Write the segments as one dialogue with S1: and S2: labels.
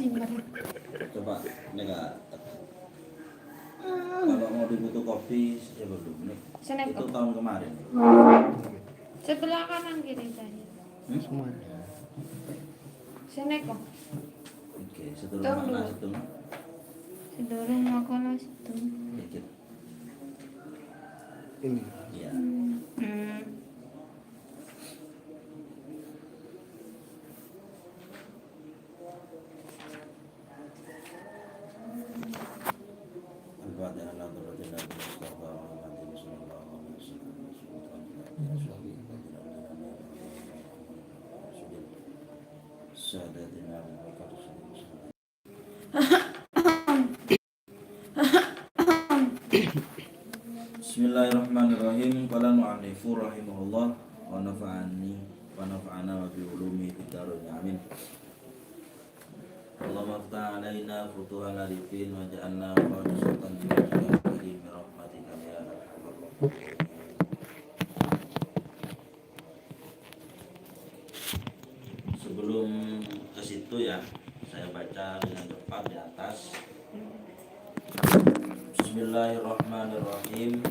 S1: Coba ini enggak. Kalau mau dibutuh kopi coba dulu nih. Itu tahun kemarin.
S2: Sebelah kanan kiri saya.
S3: Semua.
S2: Sini kok.
S1: Oke, setelah mana situ?
S2: Sedorong makan situ.
S1: Dikit.
S3: Ini.
S1: Iya. Bismillahirrahmanirrahim. Qala mu'allifu rahimahullah wa nafa'ana wa bi ulumi fid dharain amin. Allahumma ftah alaina futuhal arifin wa ja'alna khalisatan liwajhika karim bi rahmatika ya arhamar rahimin. Sebelum ke situ ya, saya baca dengan cepat di atas. Bismillahirrahmanirrahim.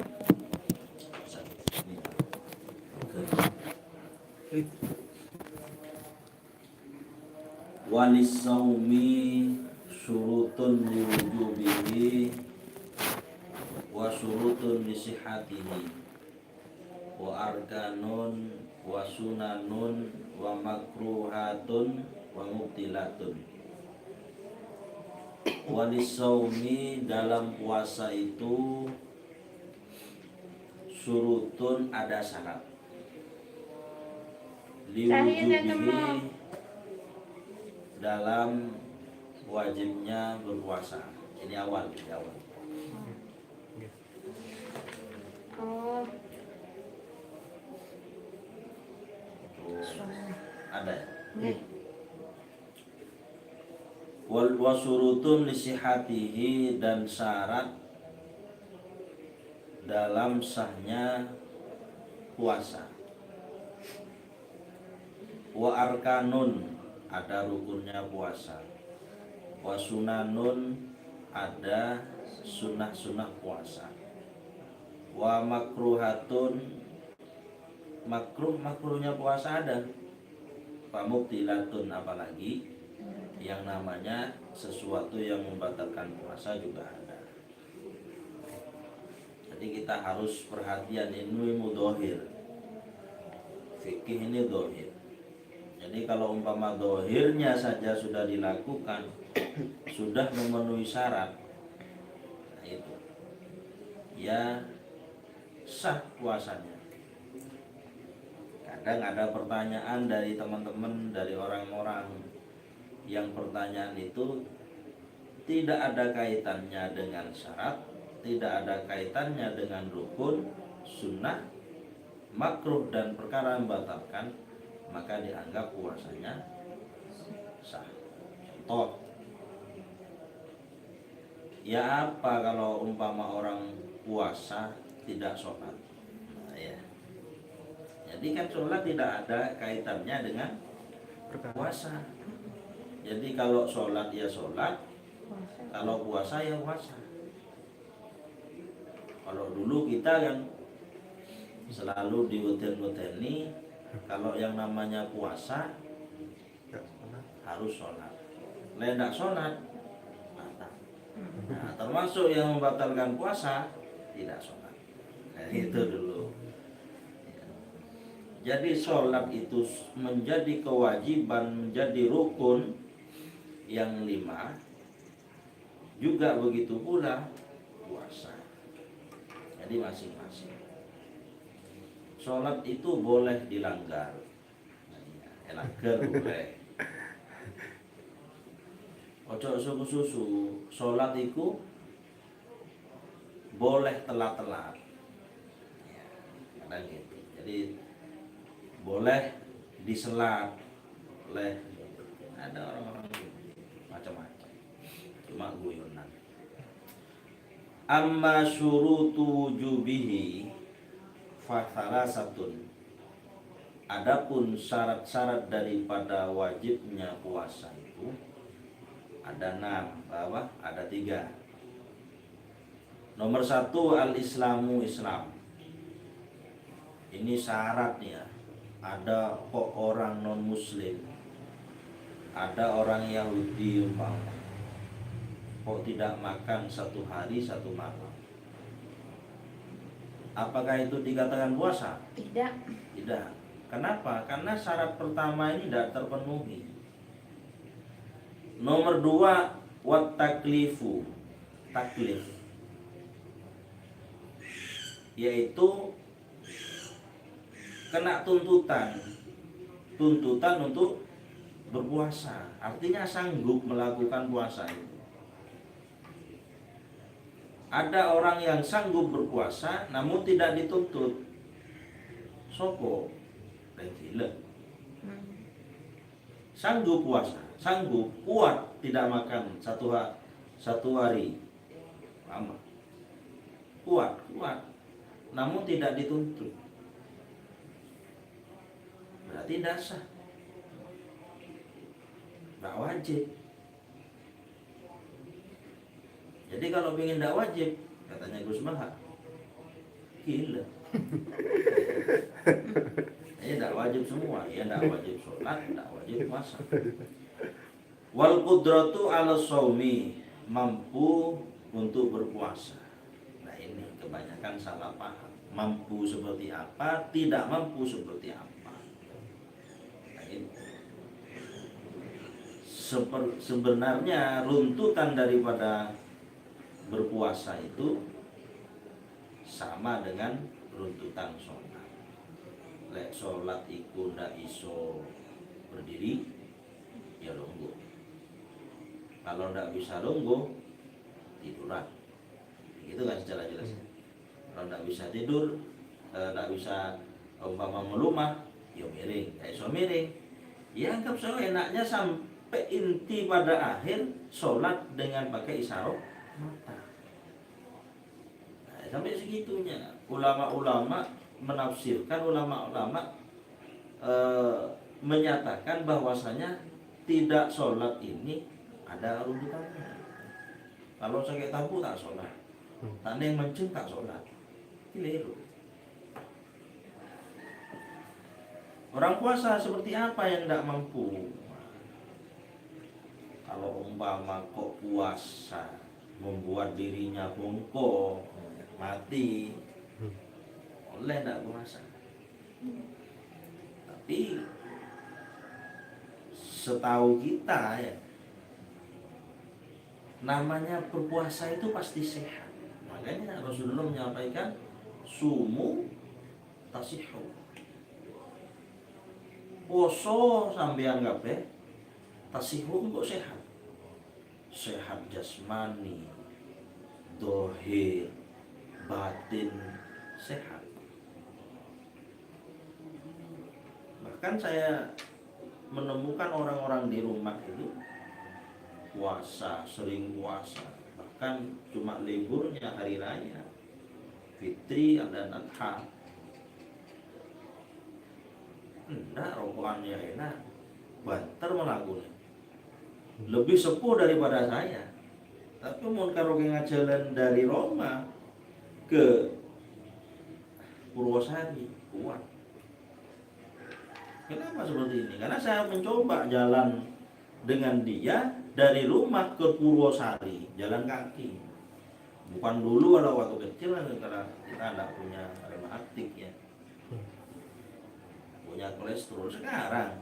S1: Walis saumi syurutun liwujubihi wa syurutun lisihatihi wa arkanun wa sunanun wa makruhatun wa mubtilatun. Walis saumi dalam puasa itu syurutun ada syarat. Liwujubihi dalam wajibnya berpuasa. Ini awal.
S2: Oh,
S1: Ada ya?
S2: nih.
S1: Wal wasurutun lisihatihi dan syarat dalam sahnya puasa. Wa arkanun ada rukunnya puasa. Wa sunanun ada sunnah-sunnah puasa. Wa makruhatun makruhnya puasa ada. Wa mubtilatun apalagi yang namanya sesuatu yang membatalkan puasa juga ada. Jadi kita harus perhatian, ini mudhohir. Fikih ini dohir. Jadi kalau umpama dohirnya saja sudah dilakukan, sudah memenuhi syarat, nah itu ya sah puasanya. Kadang ada pertanyaan dari teman-teman, dari orang-orang yang pertanyaan itu tidak ada kaitannya dengan syarat, tidak ada kaitannya dengan rukun, sunnah, makruh dan perkara yang membatalkan, maka dianggap puasanya sah. Contoh, ya apa kalau umpama orang puasa tidak sholat? Nah, ya. Jadi kan sholat tidak ada kaitannya dengan puasa. Jadi kalau sholat ya sholat, kalau puasa ya puasa. Kalau dulu kita yang selalu diweten-weteni, kalau yang namanya puasa harus sholat. Tidak sholat batal. Nah, termasuk yang membatalkan puasa tidak sholat. Nah, itu dulu. Jadi sholat itu menjadi kewajiban, menjadi rukun yang 5. Juga begitu pula puasa. Jadi masing-masing. Sholat itu boleh dilanggar. Langgar boleh. Ojo susu-susu. Sholat itu boleh telat-telat. Kadang gitu. Jadi boleh diselat. Boleh. Ada orang-orang macam-macam. Cuma guyonan. Amma syurutu wujubihi fathala satun. Adapun syarat-syarat daripada wajibnya puasa itu Ada 6, bawah ada 3. Nomor 1 al-islamu Islam. Ini syaratnya. Ada kok orang non muslim, ada orang Yahudi umpama, kok tidak makan 1 hari 1 malam. Apakah itu dikatakan puasa?
S2: Tidak.
S1: Tidak. Kenapa? Karena syarat pertama ini tidak terpenuhi. Nomor 2 wat taklifu, taklif, yaitu kena tuntutan untuk berpuasa, artinya sanggup melakukan puasa itu. Ada orang yang sanggup berpuasa namun tidak dituntut. Sopo? Gila. Sanggup puasa, sanggup, kuat tidak makan 1 hari. Lama. Kuat, namun tidak dituntut. Berarti tidak sah, tidak wajib. Jadi kalau ingin tidak wajib, katanya Gus Maha, gila. Ya tidak wajib semua, ya tidak wajib sholat, tidak wajib puasa. Wal qudratu ala shaumi, mampu untuk berpuasa. Nah ini kebanyakan salah paham. Mampu seperti apa, tidak mampu seperti apa. Sebenarnya runtutan daripada berpuasa itu sama dengan runtutan sholat. Lek sholat iku ndak iso berdiri, ya lungguh. Kalau ndak bisa lungguh, tiduran. Itu kan secara jelas. Kalau ndak bisa tidur, ndak bisa umpama melumah, ya miring. Kayak iso miring, ya anggap enaknya sampai inti pada akhir sholat dengan pakai isyarat mata. Nah, sampai segitunya ulama-ulama menafsirkan, ulama-ulama menyatakan bahwasanya tidak sholat ini ada runtutannya. Kalau sakit tabu tak sholat, tanda yang menceng tak sholat, keliru. Orang puasa seperti apa yang tidak mampu? Kalau umpama kok puasa membuat dirinya bongkok, mati, oleh tidak puasa. Tapi setahu kita ya, namanya berpuasa itu pasti sehat. Makanya Rasulullah menyampaikan sumu tasihu. Poso sampeyan kabeh tasihu kok sehat. Sehat jasmani, dohir, batin sehat. Bahkan saya menemukan orang-orang di rumah itu puasa, sering puasa, bahkan cuma liburnya hari raya Fitri dan Adha, enggak rokokannya enak, banter melakukan, lebih sepuh daripada saya. Tapi mau karo ngajalan dari Roma ke Purwosari kuat. Kenapa seperti ini? Karena saya mencoba jalan dengan dia dari rumah ke Purwosari, jalan kaki. Bukan dulu kalau waktu kecil, karena kita tidak punya rem aktif ya, punya kolesterol. Sekarang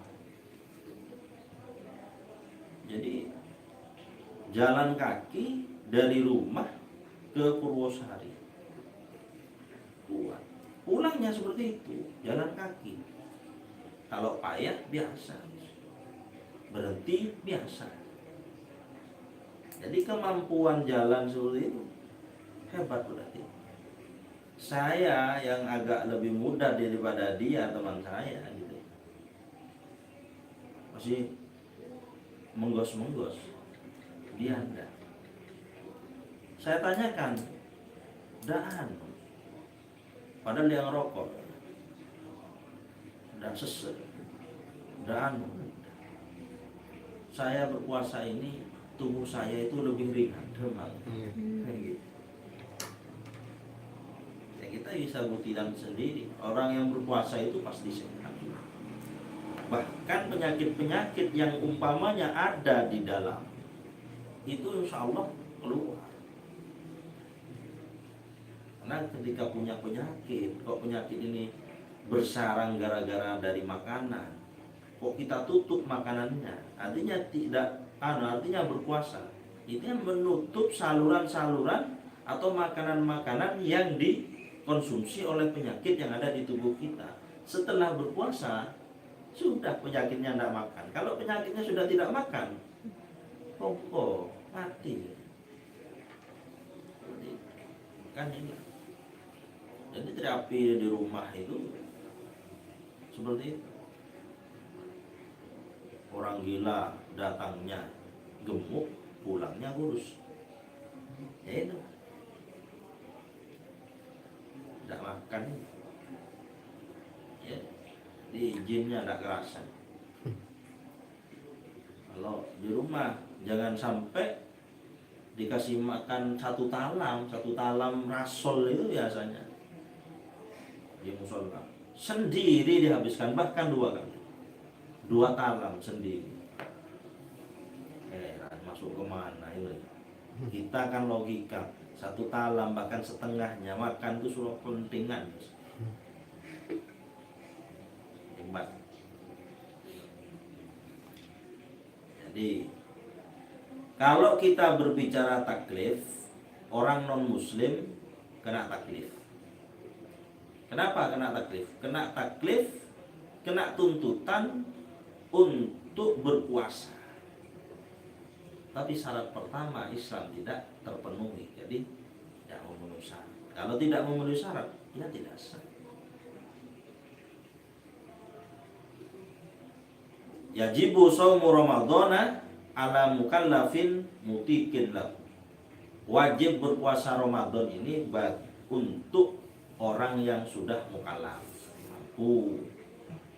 S1: jadi jalan kaki dari rumah ke Purwosari kuat. Pulangnya seperti itu, jalan kaki. Kalau payah biasa, berhenti biasa. Jadi kemampuan jalan seperti itu hebat berarti. Saya yang agak lebih muda daripada dia, teman saya gitu, masih menggos-menggos, dia enggak. Saya tanyakan, daan, padahal dia ngerokok, dan sesek, dan saya berpuasa ini tubuh saya itu lebih ringan demam. Kayak gitu. Ya, kita bisa buktikan sendiri, orang yang berpuasa itu pasti sehat. Bahkan penyakit-penyakit yang umpamanya ada di dalam itu insya Allah keluar. Karena ketika punya penyakit, kok penyakit ini bersarang gara-gara dari makanan, kok kita tutup makanannya, artinya berpuasa. Itu yang menutup saluran-saluran atau makanan-makanan yang dikonsumsi oleh penyakit yang ada di tubuh kita. Setelah berpuasa, sudah penyakitnya tidak makan. Kalau penyakitnya sudah tidak makan, mati. Jadi, kan ini. Jadi terapi di rumah itu seperti itu. Orang gila datangnya gemuk, pulangnya kurus. Ya itu. Tidak makan. Ya. Izinnya tidak kerasa. Kalau di rumah jangan sampai dikasih makan satu talam rasol itu biasanya di musola sendiri dihabiskan, bahkan 2 kali, 2 talam sendiri. Masuk kemana itu? Kita kan logika 1 talam bahkan setengahnya makan itu sudah pentingan. Hebat. Jadi kalau kita berbicara taklif, orang non muslim kena taklif. Kenapa kena taklif? Kena taklif, kena tuntutan untuk berpuasa. Tapi syarat pertama Islam tidak terpenuhi, jadi tidak memenuhi syarat. Kalau tidak memenuhi syarat, ya tidak sah. Yajibu shaumu Ramadhana ala mukallafin mutikin lahu. Wajib berpuasa Ramadan ini untuk orang yang sudah mukallaf, mampu,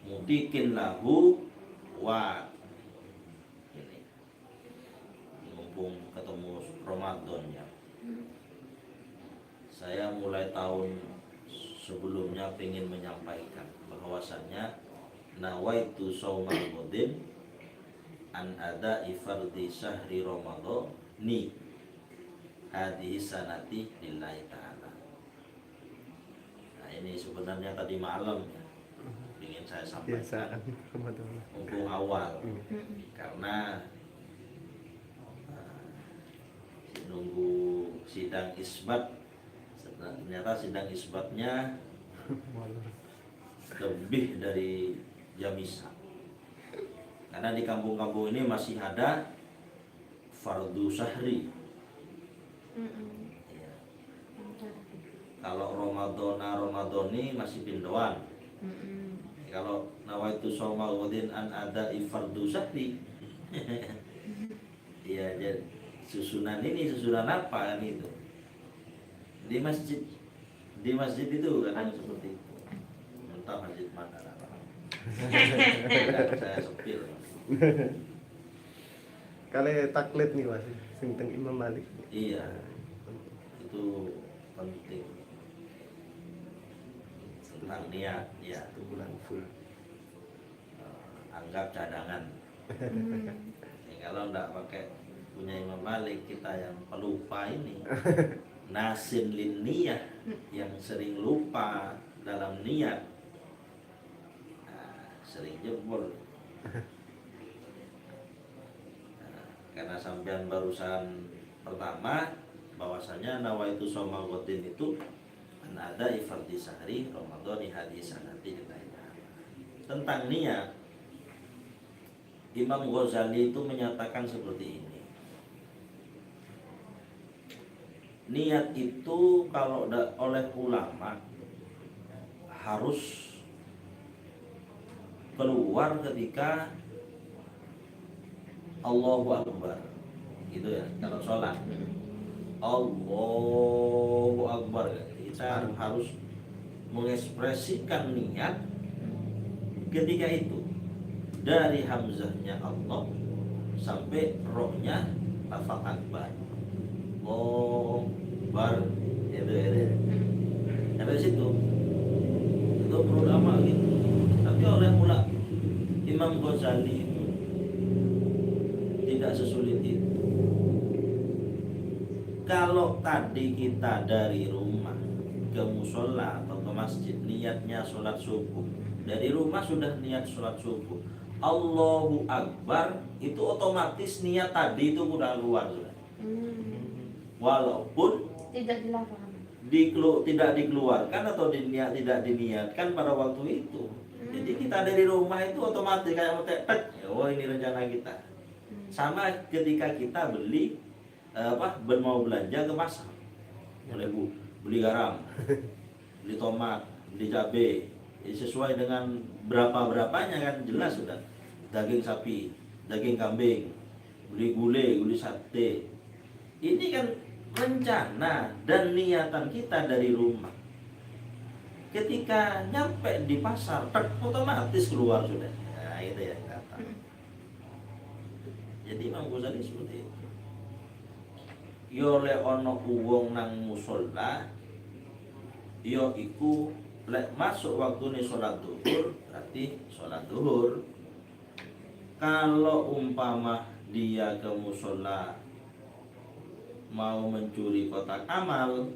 S1: mutikin lahu wa. Ini mumpung ketemu Ramadan ya. Saya mulai tahun sebelumnya ingin menyampaikan bahwasannya nawaitu shaumal ghadin an ada ifardi syahri Ramadan ni hadhihi sanati lillahi ta'ala. Nah, ini sebenarnya tadi malam ya, ingin saya sampaikan mumpung awal, karena nunggu sidang isbat. Ternyata sidang isbatnya lebih dari jam isya. Karena di kampung-kampung ini masih ada fardu syahri. Ya. Kalau Ramadhani masih pindoan. Kalau nawaitu shaumal ghadin an ada fardu syahri. Iya, jadi susunan apa kan itu? Di masjid itu kadang seperti itu. Entah masjid mana lah. Saya sepil.
S3: Kalau taklid nih Mas, tentang Imam Malik.
S1: Iya, itu penting. Tentang niat, ya.
S3: 1 bulan full.
S1: Anggap cadangan. Ya, kalau enggak pakai punya Imam Malik, kita yang pelupa ini, nasin lin niyah, yang sering lupa dalam niat, sering jebol. Karena sampean barusan pertama bahwasanya nawaitu shaumal ghadin itu ada ifardi sahri Ramadhani hadis sanati tentang niat. Imam Ghazali itu menyatakan seperti ini. Niat itu kalau oleh ulama harus keluar ketika Allahu Akbar, gitu ya. Kalau sholat Allahu Akbar, kita harus mengekspresikan niat ketika itu, dari hamzahnya Allah sampai rohnya lafaz akbar. Oh, bar itu. Sampai situ. Itu perlu lama gitu. Tapi oleh pula Imam Ghazali itu tidak sesulit itu. Kalau tadi kita dari rumah ke musola atau ke masjid niatnya sholat subuh, dari rumah sudah niat sholat subuh, Allahu Akbar, itu otomatis niat tadi itu udah keluar sudah. Walaupun
S2: Tidak dilakukan.
S1: tidak dikeluarkan atau tidak diniatkan pada waktu itu. Jadi kita dari rumah itu otomatis kayak mau tek, oh ini rencana kita. Sama ketika kita mau belanja ke pasar, boleh Bu, beli garam, beli tomat, beli cabai, sesuai dengan berapanya kan jelas sudah. Daging sapi, daging kambing, beli gulai, beli sate. Ini kan rencana dan niatan kita dari rumah. Ketika nyampe di pasar, otomatis keluar sudah. Nah, itu yang kata. Jadi Imam Ghazali seperti itu. Yo le ono uwong nang musola, yo iku lek masuk waktu nih sholat duhur, berarti sholat duhur. Kalau umpama dia ke musola mau mencuri kotak amal,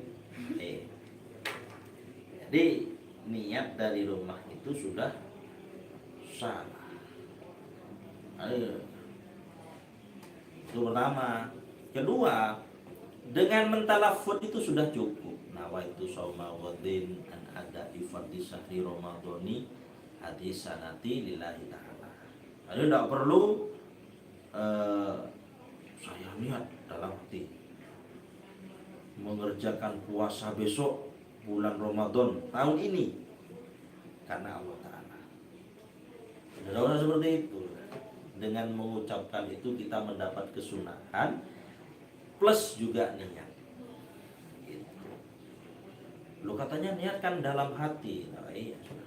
S1: jadi niat dari rumah itu sudah salah. Itu pertama. Kedua, dengan mentalafut itu sudah cukup. Nawaitu shauma ghadin an ada ifardhi syahri ramadhani hadis sanati lillahi ta'ala. Jadi tidak perlu saya niat dalam hati mengerjakan puasa besok bulan Ramadan tahun ini karena Allah Ta'ala. Tidak seperti itu. Dengan mengucapkan itu kita mendapat kesunahan plus juga niat. Gitu. Lo katanya niat kan dalam hati. Nah, iya sudah.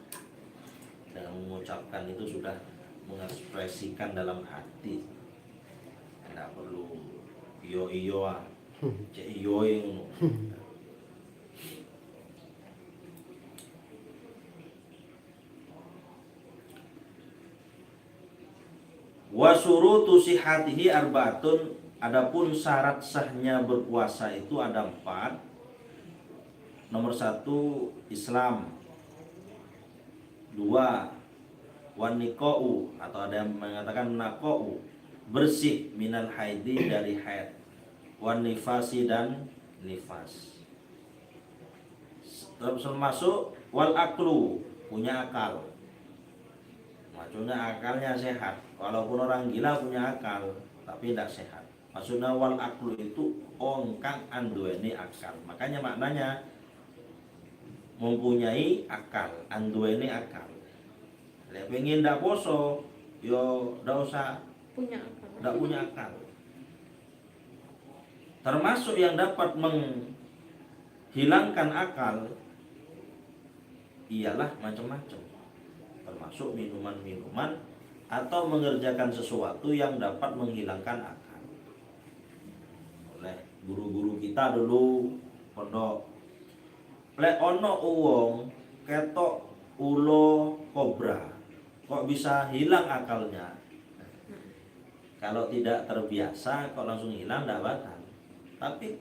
S1: Dengan mengucapkan itu sudah mengekspresikan dalam hati. Tidak perlu iyo-iyoan, cek iyoing. Wa syurutu sihatihi arba'atun, adapun syarat sahnya berpuasa itu ada 4. Nomor 1 Islam. 2 waniqa'u, atau ada yang mengatakan naqa'u, bersih minal haidi dari haid, wan nifasi dan nifas. Termasuk wal aklu, punya akal. Maksudnya akalnya sehat. Walaupun orang gila punya akal, tapi tidak sehat. Maksudnya wal aklu itu ongkang andueni akal. Makanya maknanya mempunyai akal, andueni akal. Lek pengen ndak poso, yo ndak usah
S2: Punya akal.
S1: ndak punya akal. Termasuk yang dapat menghilangkan akal ialah macam-macam. Termasuk minuman-minuman atau mengerjakan sesuatu yang dapat menghilangkan akal. Oleh guru-guru kita dulu pondok, lek ono uwong ketok ulo kobra, kok bisa hilang akalnya? Kalau tidak terbiasa kok langsung hilang, tidak bakal. Tapi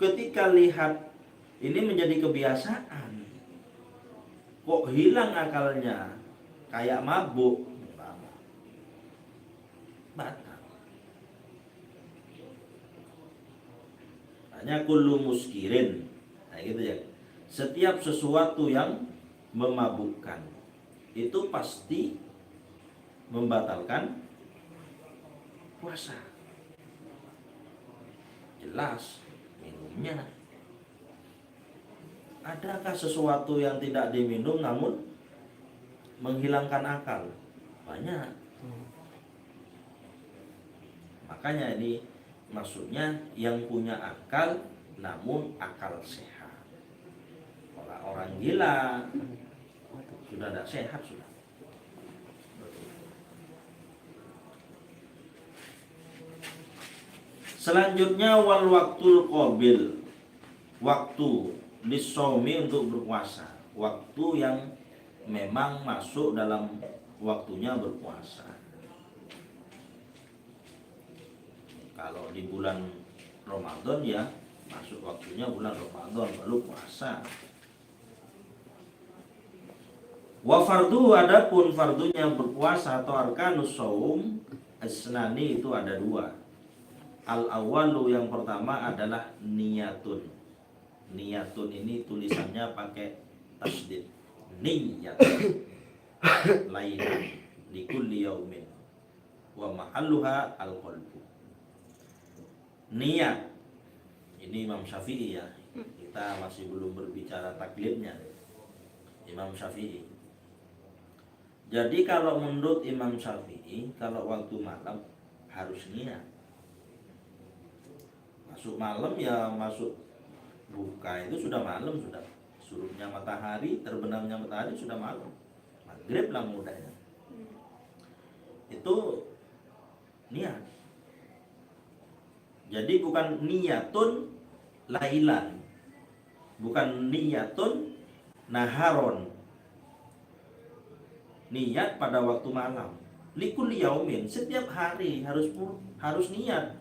S1: ketika lihat ini menjadi kebiasaan, kok hilang akalnya, kayak mabuk, batal. Hanya kullu muskirin. Nah gitu ya. Setiap sesuatu yang memabukkan itu pasti membatalkan puasa. Jelas minumnya. Adakah sesuatu yang tidak diminum namun menghilangkan akal? Banyak. Makanya ini maksudnya yang punya akal namun akal sehat. Kalau orang gila sudah tidak sehat sudah. Selanjutnya wal waktul qabil, waktu lisaumi untuk berpuasa, waktu yang memang masuk dalam waktunya berpuasa. Kalau di bulan Ramadan ya masuk waktunya bulan Ramadan baru puasa. Wa fardu, adapun fardunya berpuasa atau arkanus shaum asnani itu ada dua. Al awalu, yang pertama adalah niyatun. Niyatun ini tulisannya pakai tasdid. Niyatun lailan likulli yaumin wa mahalluha al qalbu. Niat ini Imam Syafi'i ya. Kita masih belum berbicara taklidnya. Imam Syafi'i. Jadi kalau menurut Imam Syafi'i, kalau waktu malam harus niat. Masuk malam ya masuk buka itu sudah malam, sudah surutnya matahari, terbenamnya matahari sudah malam. Maghrib lah mudahnya. Itu niat. Jadi bukan niyatun lailan, bukan niyatun naharon. Niat pada waktu malam. Likulli yaumin, setiap hari harus niat.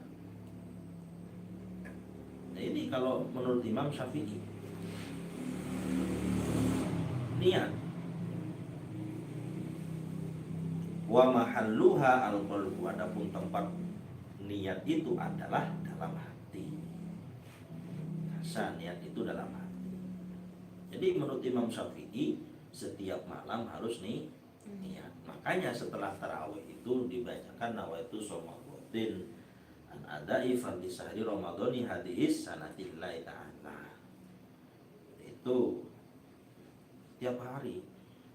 S1: Nah, ini kalau menurut Imam Syafi'i. Niat. Wa mahalluha al-qalbu, adapun tempat niat itu adalah dalam hati. Rasa niat itu dalam hati. Jadi menurut Imam Syafi'i setiap malam harus niat. Makanya setelah tarawih itu dibacakan nawaitu shomagotin an adai fardhi sahri ramadhani hadis sanatillahi ta'ala. Itu tiap hari.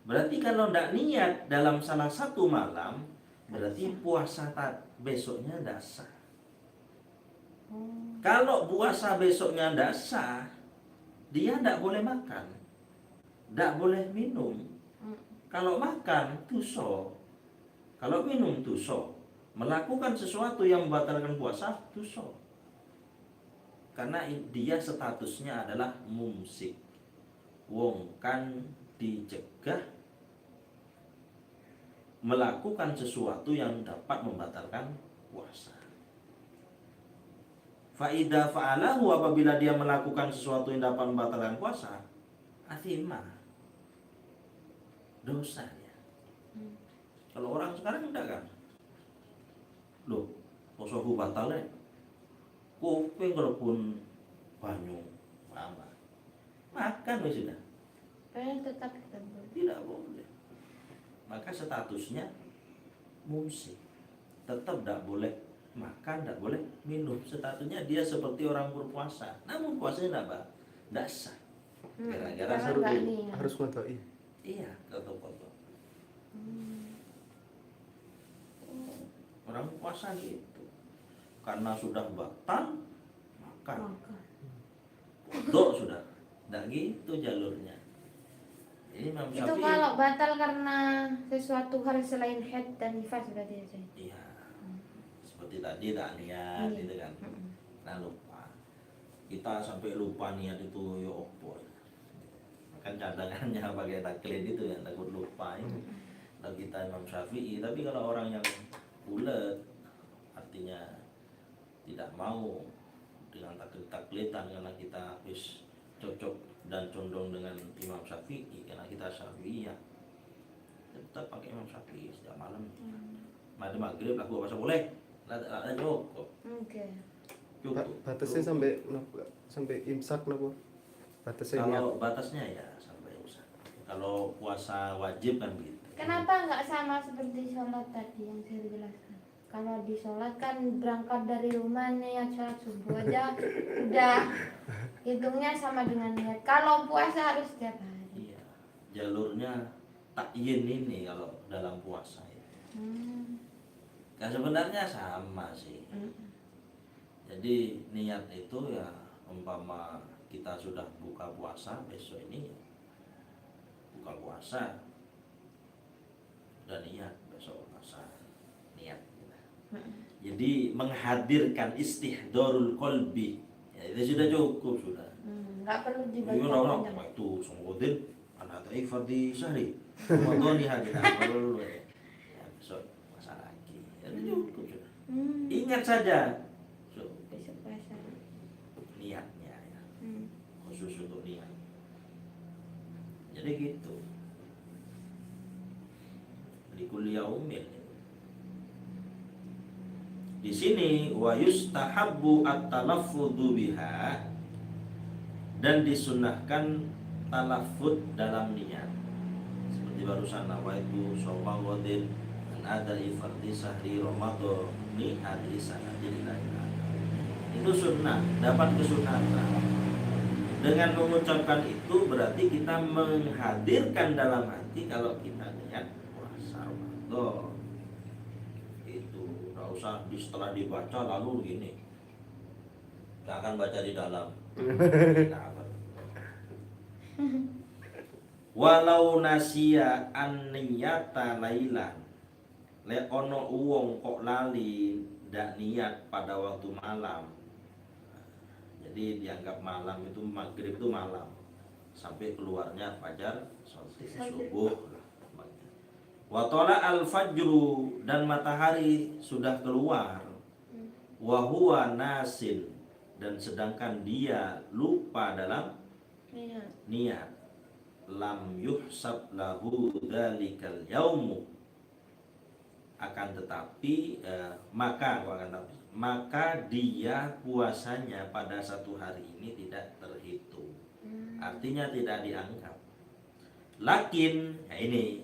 S1: Berarti kalau tidak niat dalam salah satu malam, berarti puasa besoknya tidak sah. Kalau puasa besoknya tidak sah, dia tidak boleh makan, tidak boleh minum. Kalau makan tuso, kalau minum tuso, melakukan sesuatu yang membatalkan puasa tuso. Karena dia statusnya adalah mumsik. Wong kan dicegah melakukan sesuatu yang dapat membatalkan puasa. Faida fa'alahu, apabila dia melakukan sesuatu yang dapat membatalkan puasa, athima, dosa dia. Kalau orang sekarang enggak kan? Loh, posoku batal ya? Kuping walaupun banyu, apa? Makan wis sudah.
S2: Tetap kita boleh.
S1: Tidak boleh. Maka statusnya musik. Tetap tidak boleh makan, tidak boleh minum. Statusnya dia seperti orang berpuasa. Namun puasanya tidak sah. Gara-gara
S3: Harus ngatoi.
S1: Iya, kotor-kotor. Orang puasa gitu. Karena sudah batal, makan. Dok sudah. Tidak gitu jalurnya. Ini Imam
S2: Itu
S1: Syafi'i.
S2: kalau batal karena sesuatu hal selain haid dan nifas berarti ya.
S1: Iya. Seperti tadi tak niat
S2: Iya.
S1: gitu kan. Nah lupa. Kita sampai lupa niat itu ya opo. Kan cadangannya pakai taklid itu ya, takut lupa ini. Kalau kita Imam Syafi'i, tapi kalau orang yang bulat artinya tidak mau dengan taklidan karena kita habis cocok dan condong dengan Imam Syafi'i karena kita Syafi'iyah, tetap pakai Imam Syafi'i setiap malam. Mati maghrib lah puasa boleh, lah cukup.
S2: Oke.
S1: Cukup.
S3: Batasnya sampai imsak napa? Batasnya
S1: Kalau batasnya ya sampai imsak. Kalau puasa wajib kan begitu.
S2: Kenapa nggak sama seperti sholat tadi yang saya jelaskan? Kalau di sholat kan berangkat dari rumah niat sholat subuh aja udah hitungnya sama dengan niat. Kalau puasa harus setiap hari.
S1: Iya, jalurnya takyin ini kalau dalam puasa ya. Kan sebenarnya sama sih. Jadi niat itu ya umpama kita sudah buka puasa besok ini buka puasa dan niat besok puasa niat. Jadi menghadirkan istihdorul qalbi, ya, itu sudah cukup sudah.
S2: Nggak perlu
S1: Iya
S2: dibaca
S1: orang
S2: panjang.
S1: itu Songkodin anak Fardi Syahri Ramadhani hadina perlu ya. Besok masalah lagi. Itu cukup sudah. Ingat saja so,
S2: Besok puasa.
S1: niatnya ya.
S2: Hmm.
S1: Khusus untuk niat. Jadi gitu. Di kuliah umil. Di sini wa yustahabbu at-talaffudzu biha, dan disunahkan talaffuz dalam niat. Seperti barusan nawaitu shauma ghadin an adai fardhi sahri ramadhani hadhihi sanati lillahi ta'ala. Itu sunnah, dapat kesunahan. Dengan mengucapkan itu berarti kita menghadirkan dalam hati kalau kita niat puasa Ramadan. Itu enggak usah setelah dibaca lalu gini. Enggak akan baca di dalam. Walau nasia an niyata lailan, le ono uwong kok lali ndak niat pada waktu malam. Jadi dianggap malam itu maghrib itu malam sampai keluarnya fajar sampai subuh. Wa tala al fajru, dan matahari sudah keluar. Wa huwa nasin, dan sedangkan dia lupa dalam niat, lam yuhsab lahu dzalikal yaumu, akan tetapi maka dia puasanya pada satu hari ini tidak terhitung, artinya tidak dianggap. Lakin ya ini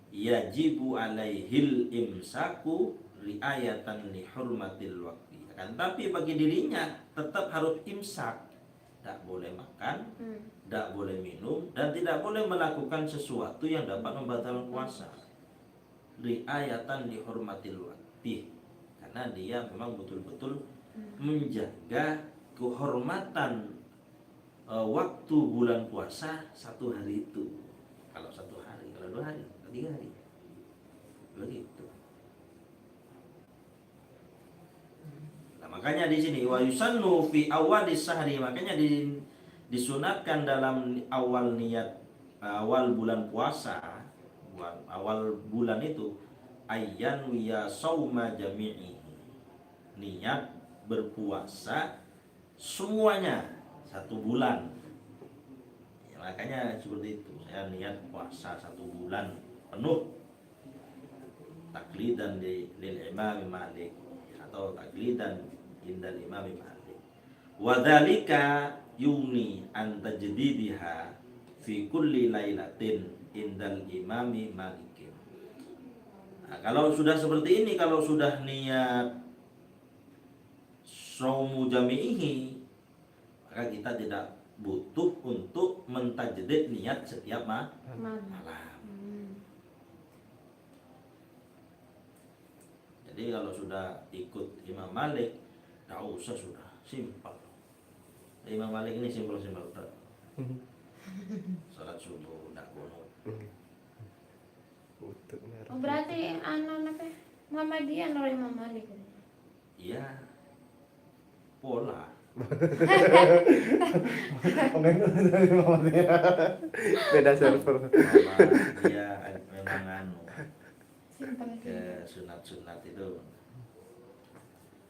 S1: yajibu alaihil imsaku riayatan li hurmatil waqti, kan tapi bagi dirinya tetap harus imsak, tidak boleh makan, tidak boleh minum, dan tidak boleh melakukan sesuatu yang dapat membatalkan puasa. Riayatan li hurmatil waqti, karena dia memang betul-betul menjaga kehormatan waktu bulan puasa satu hari itu. Kalau satu hari, kalau 2 hari, kalau 3 hari, begitu. Nah, makanya di sini wa yusannu fi awalis sahri, makanya disunatkan dalam awal niat awal bulan puasa, awal bulan itu ayyan wiya sauma jami'i, niat berpuasa semuanya 1 bulan. Ya, makanya seperti itu, saya niat puasa 1 bulan penuh taklidan lil Imam Malik, atau taklidan indal Imam Malik. Wa dzalika yuni an tajdidiha fi kulli lailatin indal Imam Malik. Nah, kalau sudah seperti ini, kalau sudah niat saumu jami'ihi, maka kita tidak butuh untuk mentajdid niat setiap malam. Jadi kalau sudah ikut Imam Malik, tak usah, sudah simpel. Imam Malik ini simpel-simpel. Salat subuh tidak kunut.
S2: Oh, berarti anak Muhammadiyah nol Imam Malik.
S1: Iya, pola.
S3: Beda server.
S1: Dia memang ke sunat-sunat itu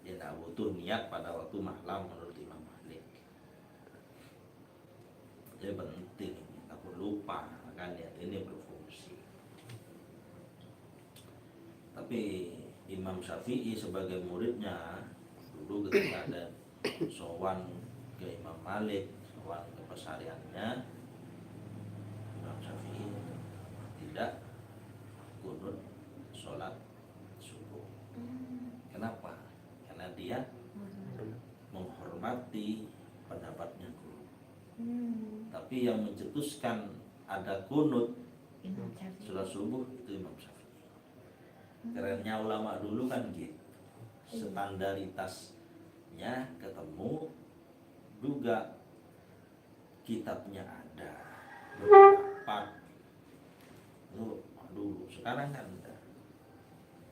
S1: dia tidak butuh niat pada waktu malam menurut Imam Malik. Jadi penting, takut lupa, kan niat ini berfungsi. Tapi Imam Syafi'i sebagai muridnya dulu ketika ada sowan ke Imam Malik, sowan ke pesariannya, Imam Syafi'i tidak kunut sholat subuh. Kenapa? Karena dia menghormati pendapatnya guru. Tapi yang mencetuskan ada kunut sholat subuh itu Imam Syafi'i. Kerennya ulama dulu kan gitu, standaritasnya ketemu, juga kitabnya ada berpendapat. Dulu sekarang kan enggak.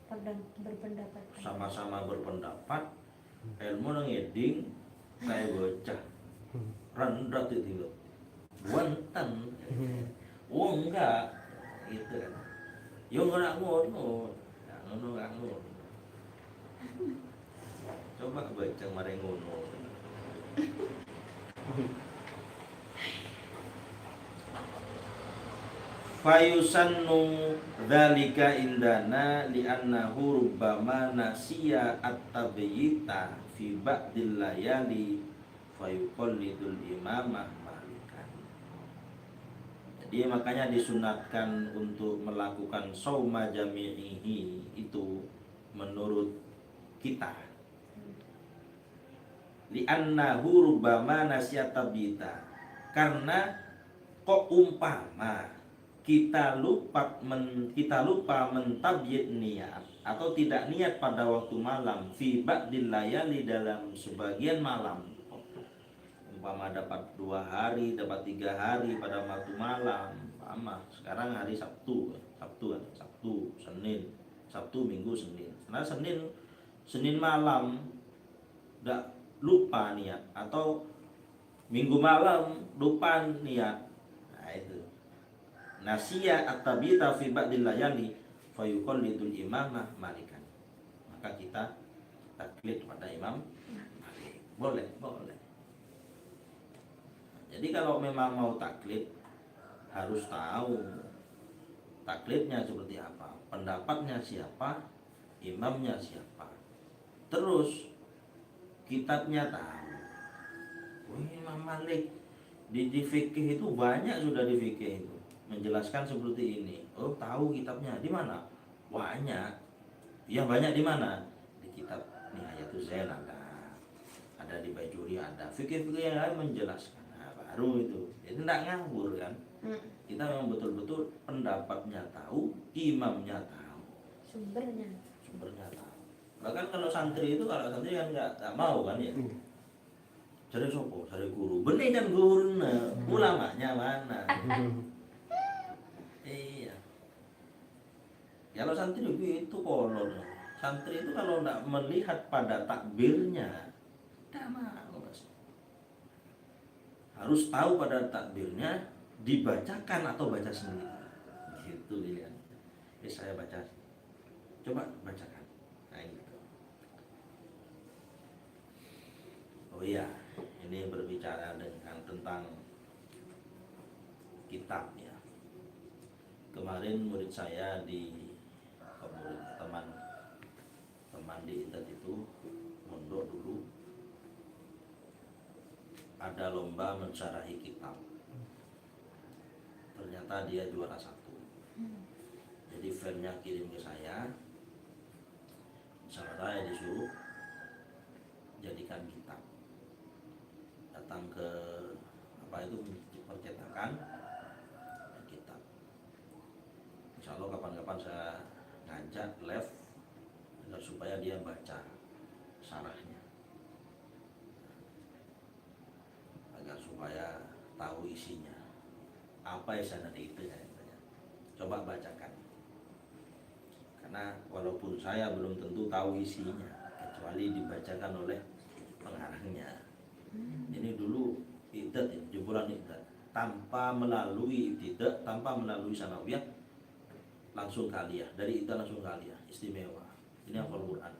S2: berpendapat.
S1: sama-sama berpendapat, ilmu nang eding saya bocah rendah itu wonten. Oh enggak gitu kan, yo nggak ngono, nggak ngono. Coba baca mare ngono. Fayusannu dzalika indana li'annahu rubbama nasiya at-tabyita fi ba'dil layali fayuqallidul imamah malikan. Jadi makanya disunatkan untuk melakukan shauma jami'ihi itu menurut kita. Li'annahu rubbama nasiya tabyita, karena kok umpama kita lupa mentabyid niat atau tidak niat pada waktu malam fi ba'dil layali, dalam sebagian malam, umpama dapat 2 hari, dapat 3 hari pada waktu malam, sekarang hari Sabtu, Senin, Sabtu, Minggu, Senin. Nah Senin malam enggak lupa niat, atau Minggu malam lupa niat, nah itu nasiya at-tabita fi ba'dil layali fayuqallidul imamah malikan, maka kita taklid pada Imam Malik. Boleh. Jadi kalau memang mau taklid harus tahu taklidnya seperti apa, pendapatnya siapa, imamnya siapa, terus kitabnya tahu. Imam Malik di fikih itu banyak, sudah di fikih itu menjelaskan seperti ini. Oh, tahu kitabnya di mana? Banyak. Ya banyak di mana? Di kitab Nihayatul Zain ada di Bajuri ada. Fikih-fikih yang lain menjelaskan. Nah, baru itu. Jadi tidak ngawur kan? Kita memang betul-betul pendapatnya tahu, imamnya tahu, sumbernya tahu. Bahkan kalau santri kan nggak mau kan ya. Cari sopo, cari guru. Benih kan guru, ulamanya mana? Iya. Kalau santri itu kolor. Santri itu kalau tidak melihat pada takbirnya, tidak mau. Harus tahu pada takbirnya dibacakan atau baca sendiri. Gitu dilihat. Saya baca. Coba bacakan. Nah, gitu. Oh iya, ini berbicara tentang kitab ya. Kemarin murid saya teman di Intet itu mondok dulu, ada lomba mensyarahi kitab. Ternyata dia juara 1. Jadi filenya kirim ke saya, saya disuruh jadikan kitab. Datang ke percetakan kitab. Insya Allah kapan-kapan saya ngajak live agar supaya dia baca syarahnya, agar supaya tahu isinya apa isinya itu ya. Coba bacakan, karena walaupun saya belum tentu tahu isinya kecuali dibacakan oleh pengarangnya. Ini dulu Iqdat, jebolan Iqdat, tanpa melalui sanawiyah, langsung kaliah, dari Iqdat langsung kaliah, istimewa. Ini hafal Quran.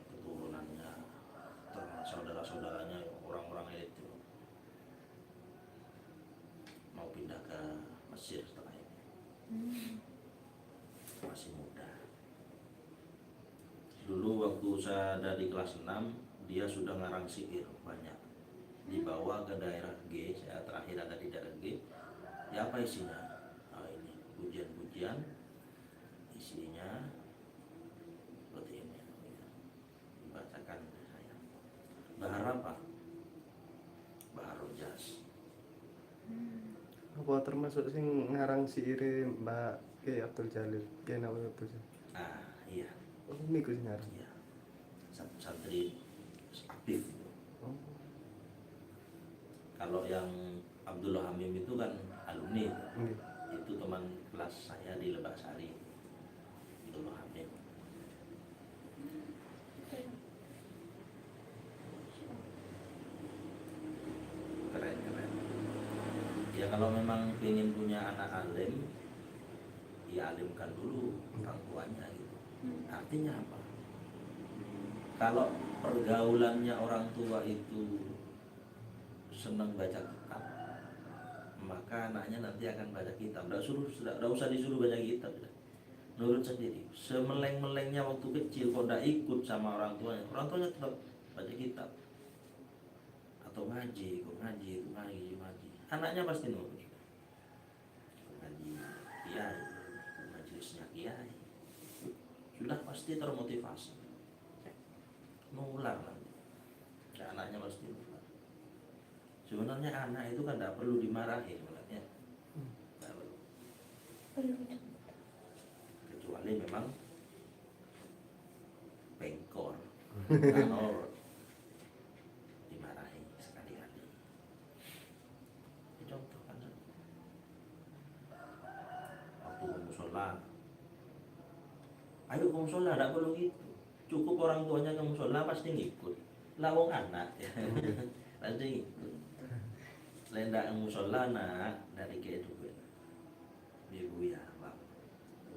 S1: Keturunannya, saudara-saudaranya orang-orang elit itu mau pindah ke Mesir setelah ini. Masih muda. Dulu waktu saya dari kelas 6, dia sudah ngarang syair banyak. Dibawa ke daerah G, saya terakhir ada di daerah G. Ya apa isinya? Nah, ini pujian-pujian, isinya seperti ini. Dibacakan saya. Bahar apa? Bahar Rojas.
S3: Apa termasuk sing ngarang syair Mbak Kiai Abdul Jalil? Kiai Abdul Jalil.
S1: Iya.
S3: Oh, ini ku sing ngarang.
S1: Iya. Santri aktif.
S3: Oh.
S1: Kalau yang Abdullah Hamim itu kan alumni,
S3: Nggih.
S1: itu teman kelas pas saya di Lebak Sari dulu hamil. Keren. Ya kalau memang ingin punya anak alim, ya alimkan dulu orang tuanya gitu. Artinya apa? Kalau pergaulannya orang tua itu senang baca kitab, maka anaknya nanti akan baca kitab. Tidak usah disuruh baca kitab, nurut sendiri. Semeleng-melengnya waktu kecil, kalau tidak ikut sama orang tuanya tetap baca kitab atau ngaji, anaknya pasti nurut. Ngaji kiai, majelisnya kiai, sudah pasti termotivasi. Mengular nanti, ya, anaknya pasti mengular. Sebenarnya anak itu kan tidak perlu dimarahi sebenarnya, tidak perlu. Kecuali memang pengkor, kanor, dimarahi sekali-kali. Ini contoh kan, waktu ke musola, ayo ke musola, tidak perlu gitu. Cukup orang tuanya ke musola pasti ngikut. Lawong anak ya. Pasti ngikut. Lendak ke musola nak dari ke duit. Ibu ya,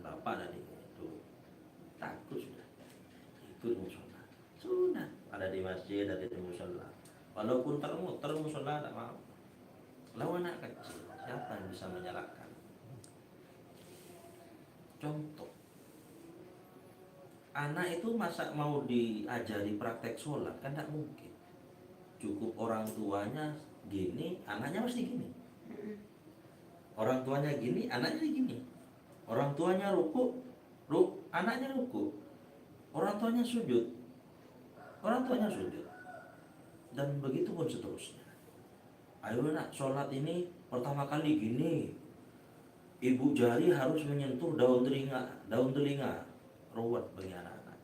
S1: bapak dari itu takut sudah. Ikut musola. Sudah ada di masjid, ada di musola. Walaupun termuter musola tak mau. Lawan anak kecil, siapa yang bisa menyalahkan? Contoh, anak itu masa mau diajari praktek sholat kan tidak mungkin. Cukup orang tuanya gini, anaknya pasti gini. Orang tuanya gini, anaknya gini. Orang tuanya ruku, anaknya ruku. Orang tuanya sujud, dan begitu pun seterusnya. Ayo nak, sholat ini pertama kali gini, ibu jari harus menyentuh daun telinga, ruwet bagi anak-anak.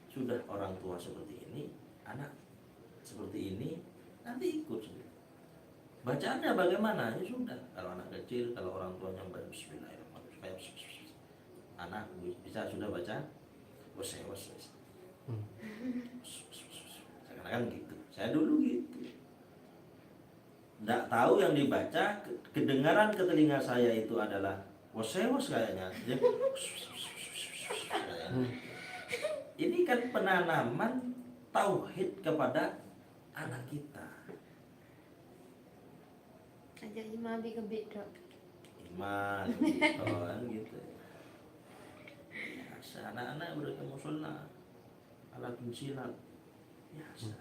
S1: Sudah orang tua seperti ini, anak seperti ini, nanti ikut sendiri. Bacaannya bagaimana? Ya sudah, kalau anak kecil, kalau orang tuanya baca Bismillahirrahmanirrahim, anak bisa sudah baca was. Sekarang gitu. Saya dulu gitu. Tidak tahu yang dibaca, kedengaran ke telinga saya itu adalah was kayaknya. Ini kan penanaman tauhid kepada anak kita.
S2: Ajak imam ke bedok.
S1: Iman gitu kan gitu. Biasa anak-anak udah ke musola, alat silat. Biasa.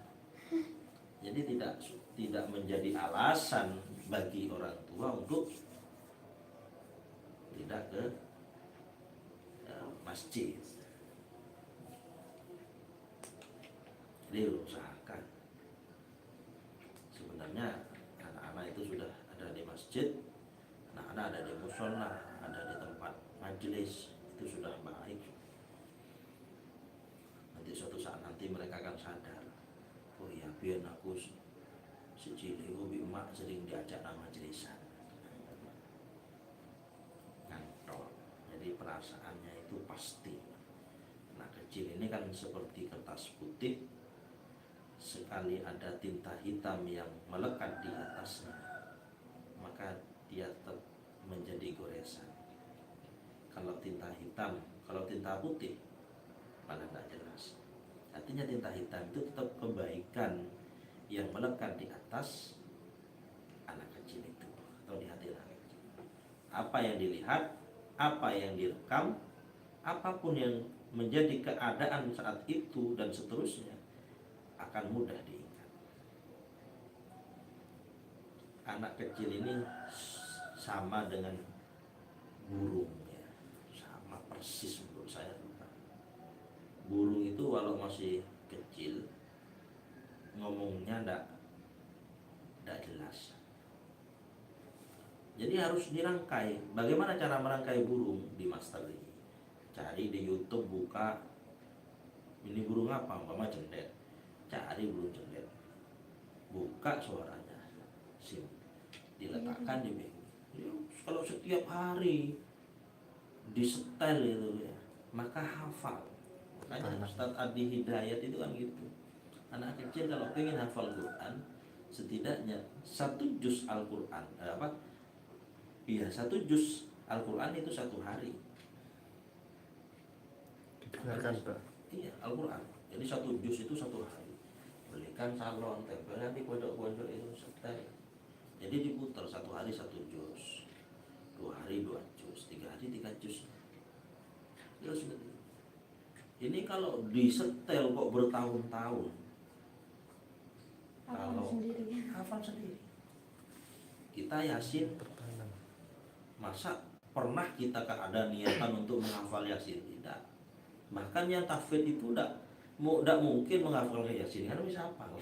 S1: Jadi tidak menjadi alasan bagi orang tua untuk tidak ke masjid. Jadi usahakan. Sebenarnya anak-anak itu sudah ada di masjid, anak-anak ada di musola, ada di tempat majelis, itu sudah baik. Nanti suatu saat nanti mereka akan sadar, oh iya biar aku sejili hobi emak sering diajak nama majelisan. Ngantol. Jadi perasaannya itu pasti. Anak kecil ini kan seperti kertas putih, sekali ada tinta hitam yang melekat di atasnya, maka dia tetap menjadi goresan. Kalau tinta hitam, kalau tinta putih malah tidak jelas. Artinya tinta hitam itu tetap kebaikan yang melekat di atas anak kecil itu, atau di hati anak kecil. Apa yang dilihat, apa yang direkam, apapun yang menjadi keadaan saat itu dan seterusnya akan mudah diingat. Anak kecil ini sama dengan burung ya, sama persis menurut saya. Burung itu walau masih kecil ngomongnya tidak jelas. Jadi harus dirangkai. Bagaimana cara merangkai burung? Di masteri. Cari di YouTube, buka ini burung apa, umpama cendet. Cari burung cendet, buka suaranya, diletakkan di bengkel. Kalau setiap hari disetel itu ya, maka hafal. Makanya Ustadz Adi Hidayat itu kan gitu, anak kecil kalau pengen hafal Quran setidaknya 1 juz Al-Quran satu juz Al-Quran itu 1 hari.
S3: Didengarkan Pak.
S1: Iya, Al-Quran. Jadi 1 juz itu 1 hari. Belikan salon, tempelan di pojok-pojok itu setel. Jadi diputar 1 hari 1 juz, 2 hari 2 juz, 3 hari 3 juz. Terus ini kalau disetel kok bertahun-tahun, kalau
S2: sendiri.
S1: hafal sendiri. Kita Yasin,
S3: Tertanam.
S1: masa pernah kita ada niatan untuk menghafal Yasin? Tidak. Bahkan yang tahfidz itu tidak mungkin menghafal Yasin, karena bisa hafal.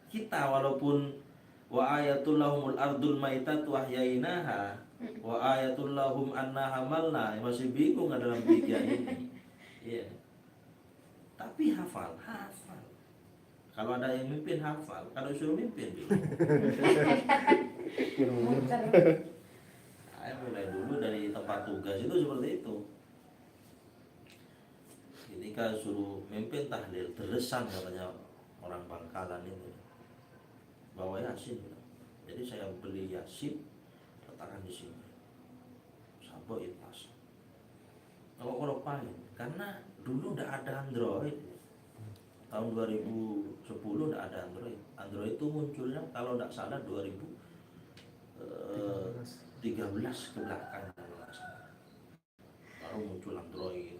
S1: Kita walaupun wa ayatul lahumul ardul maitatu ahyainaha wa ayatul lahum anna hamalna, masih bingung dalam 3 ini. Iya. Tapi hafal. Kalau ada yang mimpin hafal, kalau suruh mimpin bingung.
S2: Muter.
S1: Saya mulai dulu dari tempat tugas itu seperti itu. Ketika suruh mimpin tahlil, terdesan katanya orang Bangkalan itu, bawa Yasin. Jadi saya beli Yasin, letakkan di sini, sampai pas. Kalau paling, karena dulu udah ada Android. Tahun 2010 udah ada Android. Android itu munculnya kalau tidak salah 2013 ke belakang, baru muncul Android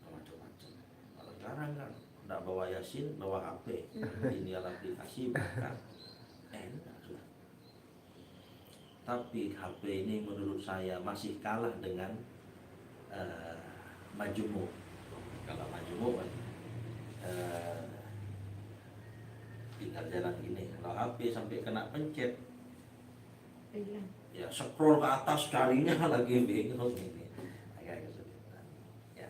S1: macam-macam. Kalau sekarang kan tidak bawa Yasin, bawa HP, ini aplikasi bukan, enak sudah. Tapi HP ini menurut saya masih kalah dengan Majmu'. Kalau Majmu' kan tinggal jalan gini. Kalau HP sampai kena pencet, ya scroll ke atas carinya lagi bingung ini, agak kesulitan. Ya.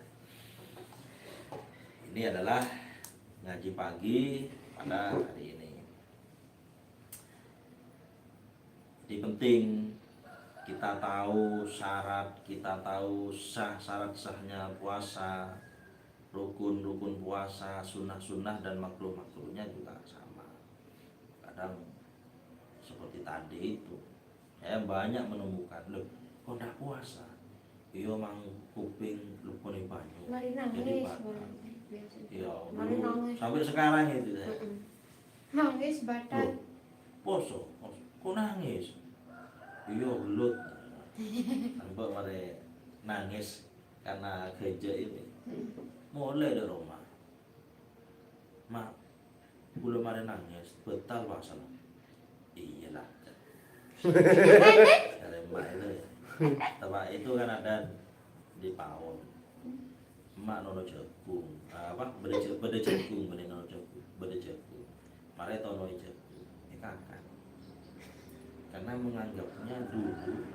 S1: Ini adalah ngaji pagi pada hari ini. Jadi penting kita tahu syarat, kita tahu syarat-sahnya puasa, rukun-rukun puasa, sunnah-sunnah dan makruh-makruhnya juga sama. Kadang seperti tadi itu, saya banyak menemukan, loh kok tidak puasa? Iya mang kuping lupone banyu.
S2: Mari
S1: Jadi
S2: nangis.
S1: batal. Iya,
S2: Mari
S1: dulu
S2: nangis.
S1: sampai sekarang itu saya.
S2: Nangis batal.
S1: Loh, poso, kok nangis? Iya belut. Sampai mari nangis karena geja ini. Mulai dari rumah. Mak, belum mari nangis, betal puasa. Iyalah. Dari emak itu ya. Tapi itu kan ada di PAUD. Emak nono jagung, beda jagung, beda nono jagung, beda jagung. Mari tono jagung, ini kakak. Karena menganggapnya dulu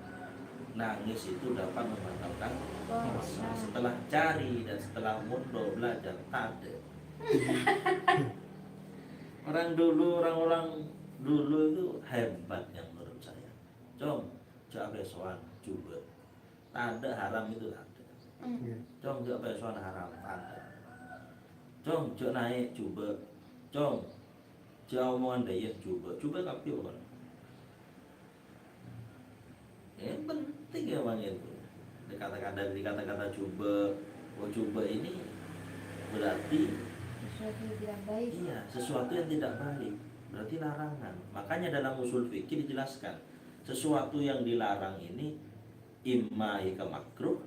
S1: nangis itu dapat membatalkan puasa. Setelah cari dan setelah mudah belajar, tak ada. Orang dulu itu hebat yang menurut saya. Coba besoan coba. Tak ada haram itu tak ada. Coba besoan haram tak ada. Coba naik coba. Coba omongan daya coba kapi orang. Yang penting ya bang itu. Dikata-kata coba ini berarti
S2: Sesuatu yang tidak baik.
S1: iya, sesuatu yang tidak baik, berarti larangan. Makanya dalam usul fikih dijelaskan, sesuatu yang dilarang ini imma ke makruh,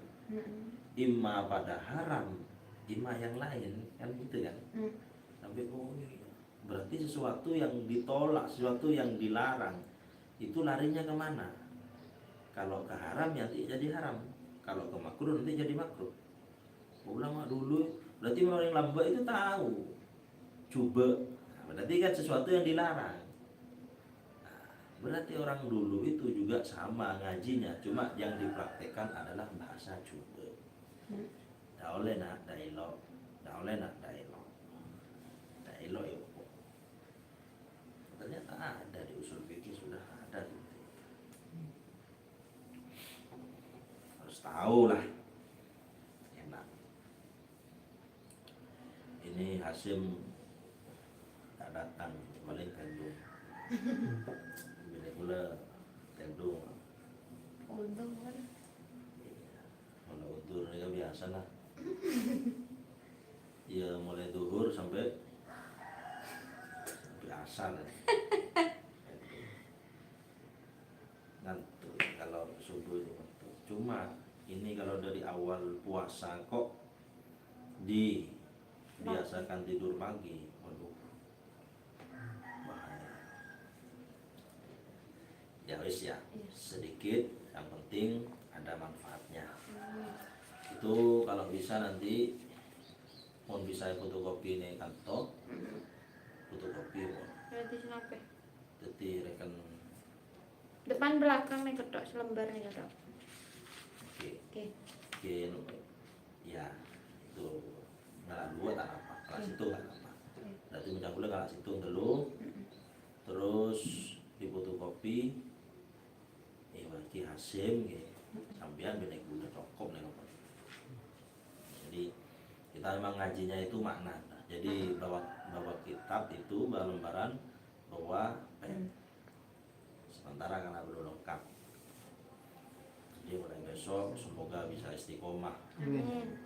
S1: imma pada haram, imma yang lain, kan gitu kan. Tapi berarti sesuatu yang ditolak, sesuatu yang dilarang, itu larinya kemana? Kalau ke haram nanti jadi haram, kalau ke makruh nanti jadi makruh. Ulama dulu berarti orang yang lambat itu tahu coba, berarti kan sesuatu yang dilarang. Berarti orang dulu itu juga sama ngajinya, cuma yang dipraktekkan adalah bahasa coba. Tak oleh nak dialog, dialog ya. Ternyata ada di usul fikih, sudah ada. tahu lah enak. Ini Hasim tak datang paling tendung bila pula tendung
S2: Untung kan.
S1: kalau udur ini kan biasa lah ya mulai duhur sampai asar ngantuk kalau subuh itu ngantuk. Cuma ini kalau dari awal puasa kok dibiasakan tidur pagi, waduh bahaya. Ya wis ya, sedikit yang penting ada manfaatnya. Itu kalau bisa nanti mohon bisa fotokopi ini kantor, fotokopi mohon.
S2: Berarti kenapa?
S1: Jadi rekan
S2: Depan belakang nih kedok selembar nih kedok.
S1: oke.
S2: Oke.
S1: Oke, ya itu ngalah dua tak apa, kelas itu tak apa. Berarti macam boleh kelas itu dulu, terus difotokopi, bagi Hasim, sampean benek gula cokop nih. Jadi kita memang ngajinya itu makna. Jadi bawa kitab itu bawa lembaran, bawa pen. Sementara karena belum lengkap. Jadi mulai besok semoga bisa istiqomah.
S2: Amin.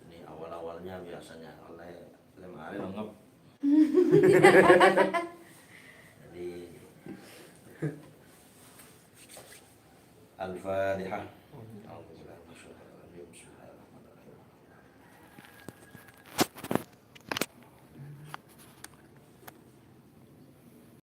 S1: Ini awal-awalnya biasanya oleh lemari lengep. Jadi Al-Fatihah.